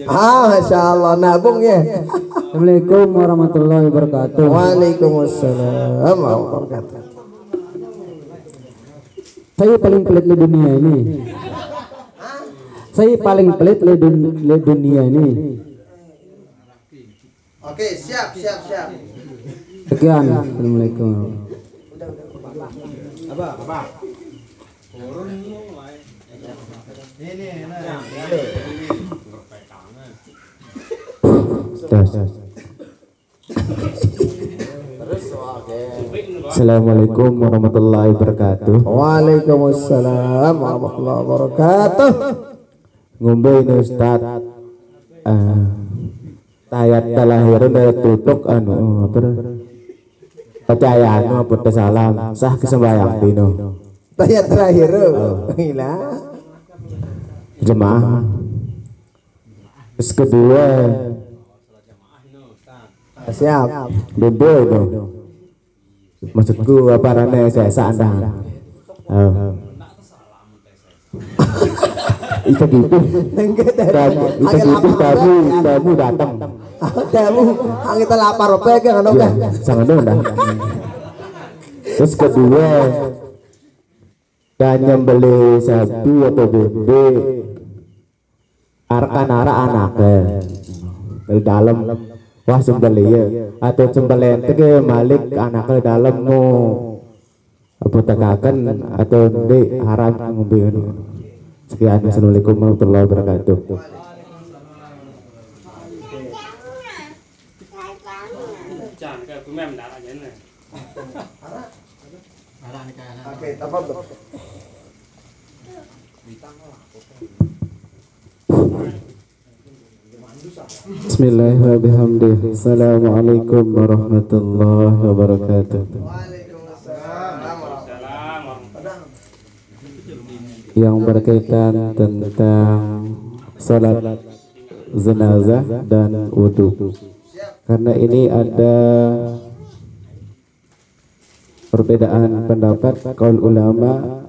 Masya Allah, nabung ya. Assalamualaikum warahmatullahi wabarakatuh. Waalaikumsalam warahmatullahi wabarakatuh. Saya paling pelit di dunia ini. Saya paling pelit di dunia ini. Oke, siap. Sekian. Assalamualaikum. Apa? Assalamualaikum warahmatullahi wabarakatuh. Waalaikumsalam warahmatullahi wabarakatuh. Ngombe ini Ustaz. Tayat kelahiran dari tutuk percayaan apa salam sah kesembayang dino. Tayat terakhir. Gila. Jemaah. Terus kedua siap. Bebo itu. Maksudku apa rane saya sandang. Itu gitu. Tamu datang. Tamu, kita lapar apa kan kan? Sangat dah. Terus kedua dan nyembeli sapi atau bebe arkanara anaknya dari dalam. Wah sembeli ya atau sembeli ke malik anaknya dalam mau apa takakan atau di haram ngombe. Sekian, assalamualaikum warahmatullahi wabarakatuh. Bismillahirrahmanirrahim. Assalamualaikum warahmatullahi wabarakatuh. Yang berkaitan tentang salat jenazah dan wudhu. Karena ini ada perbedaan pendapat kaul ulama.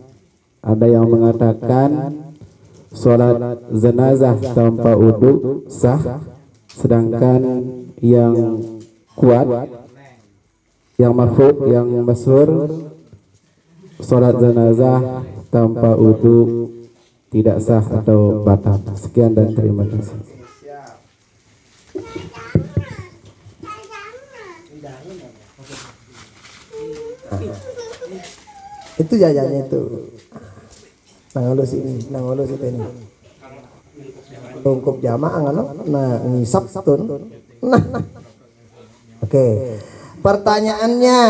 Ada yang mengatakan salat jenazah tanpa wudhu sah, sedangkan yang kuat, yang marfu', yang masyhur, salat jenazah tanpa wudhu tidak sah atau batal. Sekian dan terima kasih. Itu jajannya itu. Nangolus ini. Tungkup jamaah ngono. Nah, ngisap tun. Nah. Oke. Pertanyaannya,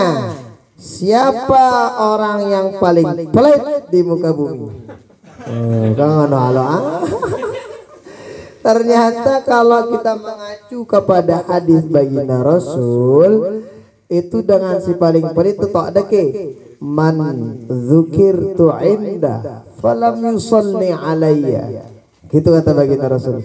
siapa orang yang paling pelit di muka bumi? Ternyata kalau kita mengacu kepada hadis baginda Rasul, itu dengan si paling pelit itu tak ada ke man dzukirtu inda falam yusalli alayya. Gitu kata baginda Rasul.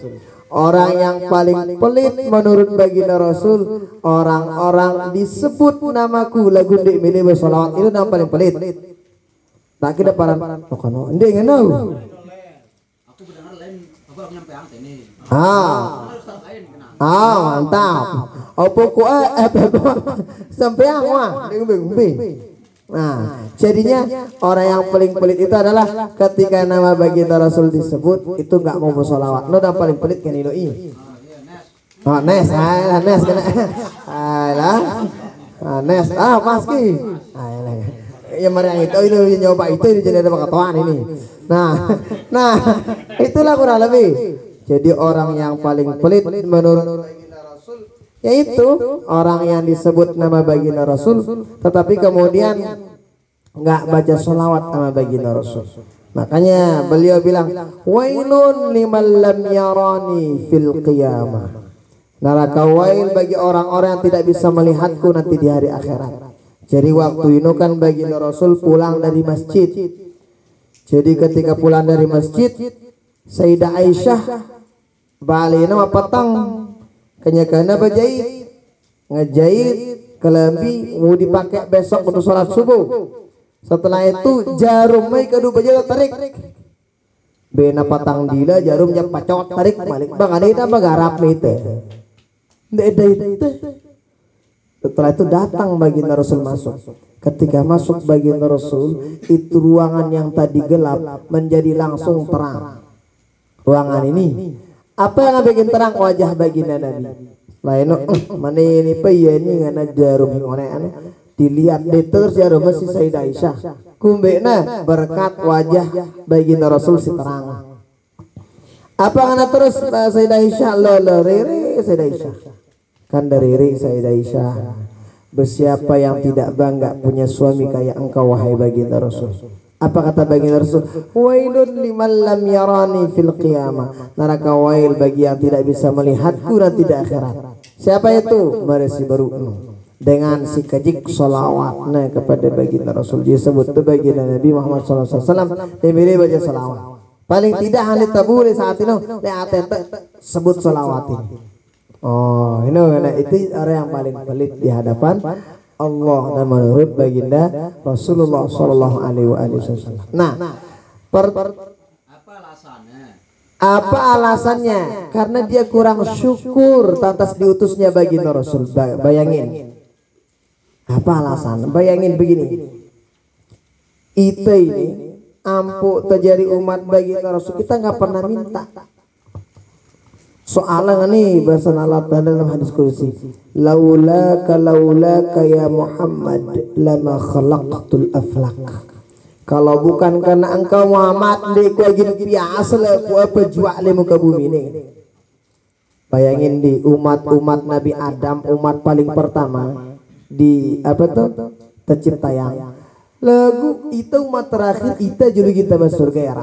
Orang yang paling pelit menurut baginda Rasul, orang-orang disebut namaku lagu ndik milih bersolawat, itu nama paling pelit. Tak kira paran kono ndek ngono. Mantap. Opo ku sampean wah Nah, jadinya orang yang paling pelit itu adalah ketika nama baginda Rasul disebut itu nggak mau bersolawat. No, dan paling pelit kan ini. Oh, Nes kena. Nes, Maski. Ya mari yang itu nyoba itu jadi ada ketuaan ini. Nah, itulah kurang lebih. Jadi orang yang paling pelit menurut yaitu orang yang disebut nama baginda Rasul tetapi kemudian nggak baca sholawat nama baginda Rasul. Makanya beliau bilang wailun liman lam yarani fil qiyamah, neraka wail bagi orang-orang yang tidak bisa melihatku nanti di hari akhirat. Jadi waktu itu kan baginda Rasul pulang dari masjid. Jadi ketika pulang dari masjid, Sayyidah Aisyah balik nama petang kenyakana berjahit, ngejahit kelambi mau dipakai besok untuk sholat subuh. Setelah itu jarum mai kedua berjalan tarik bena patang dila jarumnya pacot tarik balik bang ada itu bagarap itu. Setelah itu datang baginda Rasul masuk. Ketika masuk baginda Rasul, itu ruangan yang tadi gelap menjadi langsung terang. Ruangan ini apa yang bikin terang wajah baginda Nabi? Lain mana ini pe ini ngana jarum aneh-aneh dilihat deh terus jarum si Sayyidah Aisyah. Kumbena berkat wajah baginda Rasul si terang. Apa ngana terus Sayyidah Aisyah rere Sayyidah Aisyah. Kan dari Sayyidah Aisyah. Bersiapa yang tidak bangga punya suami kayak engkau wahai baginda Rasul? Apa kata baginda Rasul? Wailun liman lam yarani fil qiyamah. Neraka wail bagi yang tidak bisa melihatku nanti di akhirat. Siapa itu? Meresi baru dengan si kajik solawatnya kepada baginda Rasul. Dia sebut itu baginda Nabi Muhammad SAW. Dia pilih baca solawat. Paling tidak hanya taburi saat ini. Dia sebut solawat ini. Oh, ini itu orang yang paling pelit di hadapan Allah dan menurut baginda Rasulullah Shallallahu Alaihi Wasallam. Nah, apa alasannya? Karena dia kurang syukur atas diutusnya baginda Rasul. Bayangin, apa alasan? Bayangin begini, itu ini ampuh terjadi umat baginda Rasul kita nggak pernah minta. Soalnya nih bahasa Allah dalam hadis kursi, laula ya Muhammad lama khalaqtul aflak. Kalau bukan karena engkau Muhammad di kuagin biasa lah ku apa jual le muka bumi ini. Bayangin di umat Nabi Adam, umat paling pertama di apa tuh tercipta yang lagu itu umat terakhir kita julu kita masuk surga ya.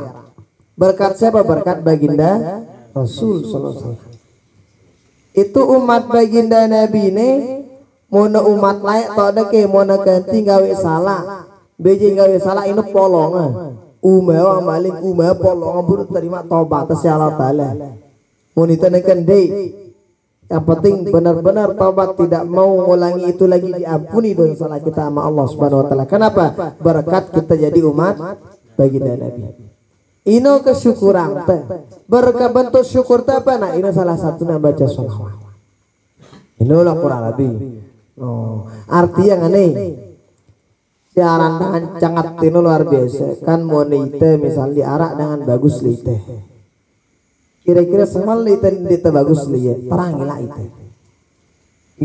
Berkat siapa? Berkat baginda Rasul SAW. Itu umat baginda Nabi ini mona umat layak tak ada ke mona ganti gawe salah beje gawe salah ini polong umah malik umah polong buru terima taubat si Allah Ta'ala monita nekan deh yang penting benar-benar taubat tidak mau ngulangi itu lagi diampuni dosa salah kita sama Allah Subhanahu Wa Ta'ala. Kenapa? Berkat kita jadi umat baginda Nabi. Ino kesyukuran teh berkat bentuk syukur teh apa? Nah ini salah satu yang baca sholawat. Inilah kurang lebih. Oh, arti yang aneh. Siaran dengan sangat tino luar biasa. Kan mau nite misal diarak dengan bagus lite. Kira-kira semal lite bagus lite. Terang ilah itu.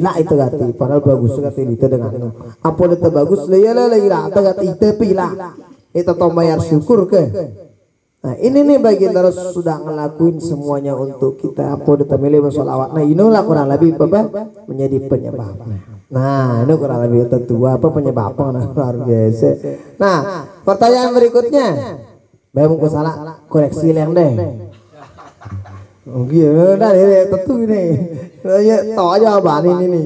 Ilah itu gati. Padahal bagus gati lite dengan. Apa lite bagus lite lah ilah. Gati ite pilah. Itu tombayar syukur ke. Nah ini nih baginda Rasul sudah ngelakuin semuanya untuk kita. Apa ditemili bersolawat. Nah inilah kurang lebih apa menjadi penyebab. Nah ini kurang lebih tentu apa penyebabnya luar biasa. Nah pertanyaan berikutnya, bapak salah koreksi yang deh. Oh gitu, nah ini tentu ini. Ya tahu aja jawaban ini.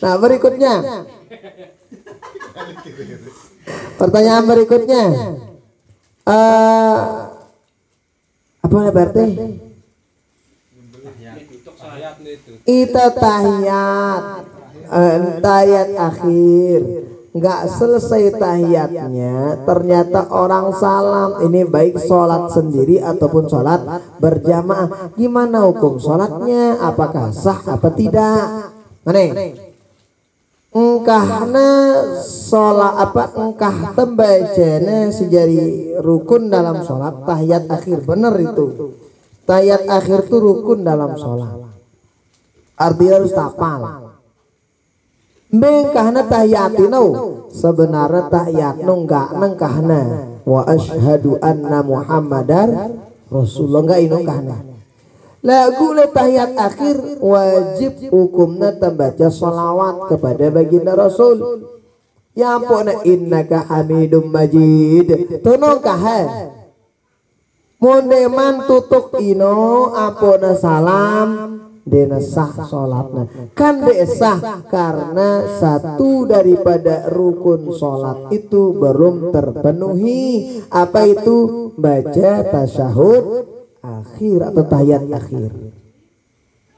Nah berikutnya, pertanyaan berikutnya. Apa ya berarti? Itu tahiyat akhir nggak selesai tahiyatnya ternyata orang salam. Ini baik sholat sendiri ataupun sholat berjamaah. Gimana hukum sholatnya? Apakah sah apa tidak? Mana? Engkahna sholat apa engkah tembacana sejari rukun dalam sholat tahiyat akhir. Bener itu tahiyat akhir itu rukun dalam sholat, artinya harus tapal. Engkahna tahiyatino sebenarnya tahiyatno enggak nengkahna wa asyhadu anna muhammadar rasulullah enggak inongkahna. Lagu tahiyat akhir wajib hukumnya membaca salawat kepada baginda Rasul. Ya ampun innaka hamidum majid. Tunongkah mondeman tutuk ino ampun salam dena sah salatna. Kan desah karena satu daripada rukun salat itu belum terpenuhi. Apa itu? Baca tasyahud akhir atau tahiyat akhir.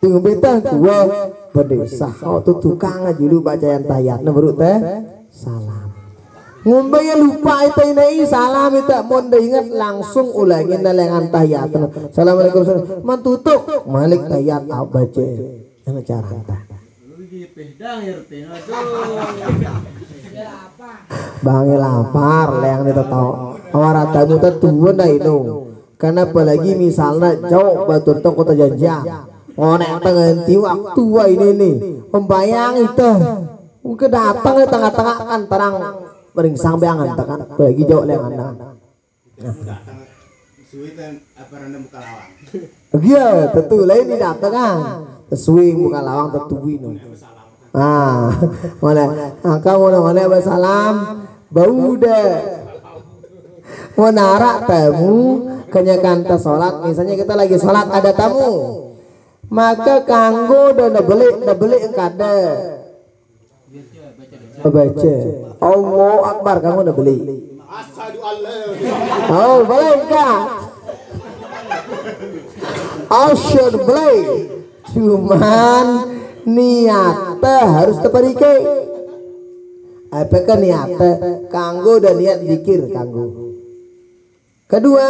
Tunggu beta gua berdesah. Oh tuh tukang aja dulu bacaan tahiyatnya baru teh salam. Ngombe lupa itu ini salam itu mon ingat langsung ulangin lengan tahiyat. Assalamualaikum mantutuk malik tahiyat abace. Yang cara anta. Bangi lapar leng itu tahu. Awara tamu itu tuan dah itu. Karena apalagi misalnya jauh batu tong kota janjian. Oh nek tengenti waktu ini nih. Pembayang itu. Mungkin datang di tengah-tengah kan terang. Bering sambeangan tekan bagi jauh leng anda. Iya, tentu lain di datang kan. Sesuai bukan lawang tetuwi no. Mana? Kamu mana bersalam bau deh. Mau narak tamu kenyakan ta sholat. Misalnya kita lagi sholat ada tamu, maka kanggo dan beli kada. Baca Allah Akbar kamu udah beli. Oh boleh kak. Asyhadu beli. Cuman niatnya harus teparike. Apakah niatnya kanggo dan niat zikir kanggo. Kedua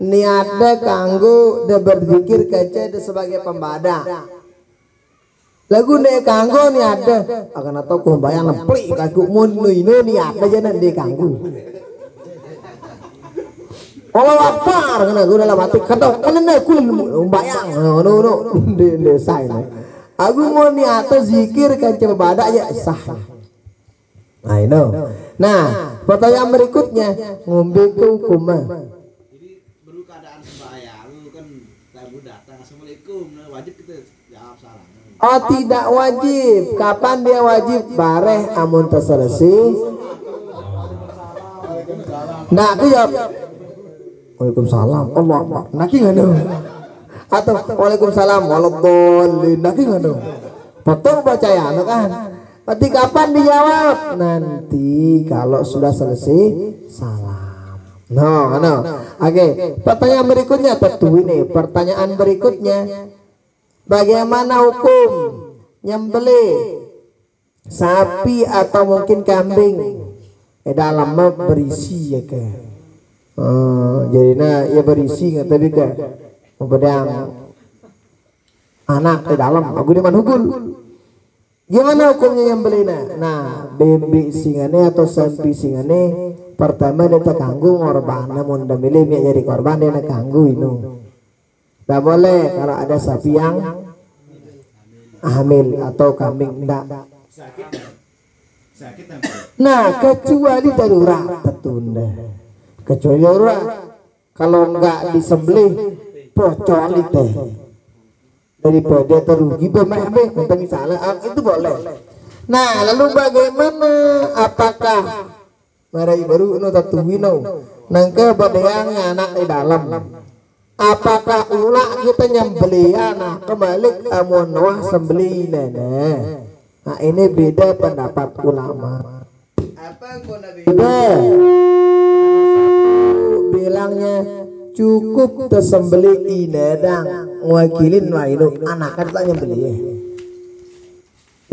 niatnya kanggo dan berzikir kaca sebagai pembada. Lagu nek kanggo ni ada akan atau ku bayang nepli kaku mun ini ada jangan de kanggo. Allah Akbar kana ku dalam hati kata kana ku bayang no de sai. Aku mau ni atas zikir kan coba badak ya sah. I know. Nah, pertanyaan berikutnya ngombe ke hukum. Jadi baru keadaan sembahyang kan tamu datang assalamualaikum wajib kita jawab salam. Oh tidak wajib. Kapan dia wajib? Bareh amun terselesai. Nah aku jawab Waalaikumsalam Allah Akbar. Naki nganu. Atau Waalaikumsalam waladhdallin. Naki nganu. Betul baca ya kan. Berarti kapan dijawab? Nanti kalau sudah selesai salam. No. Oke. Pertanyaan berikutnya tentu ini. Pertanyaan berikutnya. Bagaimana hukum nyembelih sapi atau mungkin kambing dalamnya berisi ya ke jadinya ya berisi nggak tadi ke pedang anak di dalam aku di mana hukum gimana hukumnya nyembelihnya. Nah bebek singane atau sapi singane pertama dia terganggu korban namun dah milih jadi korban dia nak ganggu ini. Tidak boleh kalau ada sapi yang hamil atau kambing tidak. Nah kecuali darurat tertunda. Kecuali darurat kalau enggak disembelih pocoli teh daripada terugi bermeh untuk misalnya itu boleh. Nah lalu bagaimana apakah mari baru no tatuwino nangke badayang anak di dalam. Apakah ulah kita nyembelih anak kembali amun wah sembelih nenek. Nah ini beda pendapat ulama. Beda. Bilangnya cukup tersembelih inedang wakilin waidu anak kan tak nyembelih.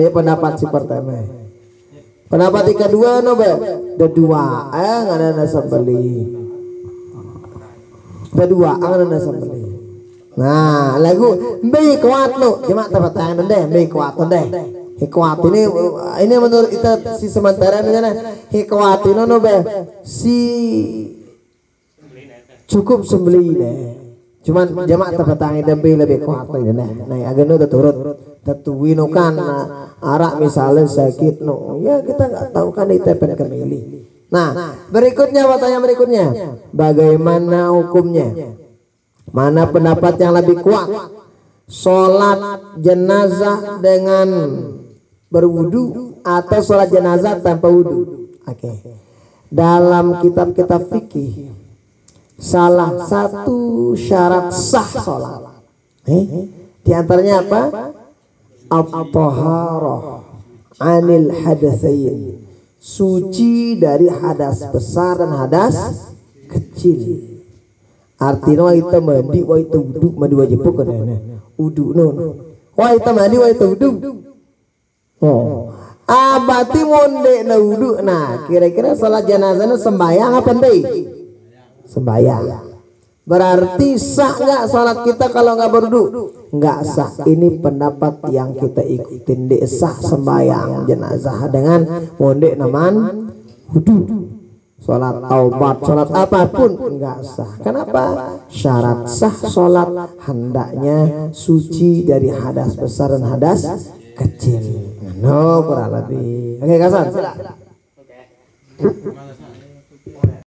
Ini pendapat si pertama. Pendapat yang kedua no be. Kedua nggak ada sembelih. Kedua angin sembelih. Nah lagu be kuat lo cuma tempat tangan deh be kuat deh. Kuat ini menurut kita si sementara ini kuat ini no be si cukup sembelih deh. Cuman jemaah tempat tangan dan be lebih kuat ini deh. Nah agak no turut tetuwino kan arak misalnya sakit no ya kita nggak tahu kan itu pen kemili. Nah, berikutnya pertanyaan berikutnya, bagaimana hukumnya? Mana pendapat yang lebih kuat? Sholat jenazah dengan berwudu atau sholat jenazah tanpa wudu? Oke. Dalam kitab-kitab fikih, salah satu syarat sah sholat. Di antaranya apa? At-taharah anil hadatsain. Suci dari hadas besar dan hadas kecil. Artinya itu mandi wa itu wudu mandi wajib pun wudu non. Wa itu mandi wa itu wudu. Oh. Abati monde na wudu. Nah, kira-kira salat jenazahnya sembahyang apa ndai? Sembahyang. Berarti sah nggak salat kita kalau nggak berwudu? Nggak sah. Ini pendapat yang kita ikutin, de sah sembahyang jenazah dengan monde naman wudu. Salat taubat, salat apapun nggak sah. Kenapa? Syarat sah salat hendaknya suci dari hadas besar dan hadas kecil. No, kurang lebih. Oke, Kasan.